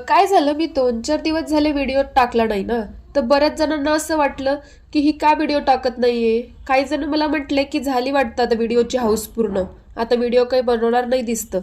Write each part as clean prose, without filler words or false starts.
काय झालं, मी 2-4 दिवस झाले व्हिडिओ टाकला नाही ना, तर बऱ्याच जणांना असं वाटलं की ही का व्हिडिओ टाकत नाहीये. काही जण मला म्हटले की झाली वाटतं आता व्हिडिओची हाऊस पूर्ण, आता व्हिडिओ काही बनवणार नाही दिसतं.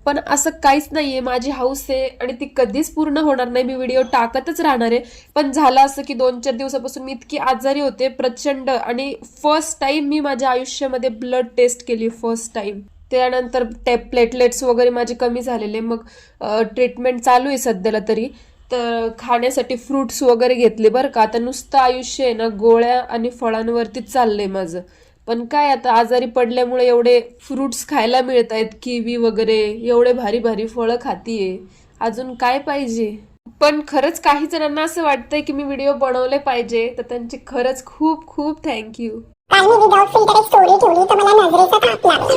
पण असं काहीच नाहीये, माझी हाऊस आहे आणि ती कधीच पूर्ण होणार नाही. मी व्हिडिओ टाकतच राहणार आहे. पण झालं असं की 2-4 दिवसापासून मी इतकी आजारी होते प्रचंड, आणि फर्स्ट टाइम मी माझ्या आयुष्यामध्ये ब्लड टेस्ट केली, फर्स्ट टाइम. त्यानंतर प्लेटलेट्स वगैरे माझे कमी झालेले. मग ट्रीटमेंट चालू आहे सध्याला तरी. तर खाण्यासाठी फ्रुट्स वगैरे घेतले बरं का. आता नुसतं आयुष्य आहे ना गोळ्या आणि फळांवरतीच चाललंय माझं. पण काय आता आजारी पडल्यामुळे एवढे फ्रुट्स खायला मिळत आहेत, किवी वगैरे, एवढे भारी भारी फळं खातीये. अजून काय पाहिजे. पण खरंच काही जणांना असं वाटतंय की मी व्हिडिओ बनवले पाहिजे, तर त्यांचे खरंच खूप खूप थँक्यू. काल मी विदाउट फिल्टर एक स्टोरी ठेवली तर मला नजरेचा ताप लागला.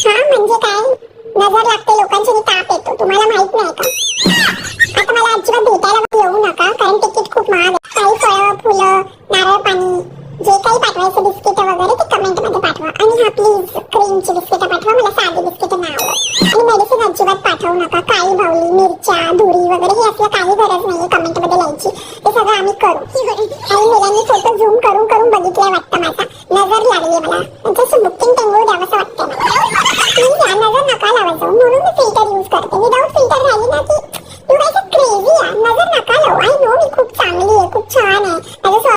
हा म्हणजे काय, नजर लागते लोकांची आणि ताप येतो, तुम्हाला माहित नाही का? आता मला अजिबात भेटायला येऊ नका, कारण तिकीट खूप महाग आहे. काही फळं, फुलं, नारळ पाणी, जे काही पाठवायचं बिस्किट वगैरे ते कमेंट मध्ये पाठवा. आणि हा प्लीज क्रीमची बिस्किट पाठवा, मला साधी बिस्किट नाही आवडत. आणि मेडिसिन अजिबात पाठवू नका. काळी बावली, मिरच्या, धुरी वगैरे हे असलं काही गरज नाहीये कमेंट मध्ये लिहायची. ते सगळं आम्ही करू. आणि मुलांनी फोटो झूम करून करून बघितलाय वाटतं माझा, नजर लागली मला. जसं बुकिंग टेंगूळ द्यावंसं वाटतं मला. नजर नका लावायचं म्हणून मी फिल्टर यूज करते. विदाउट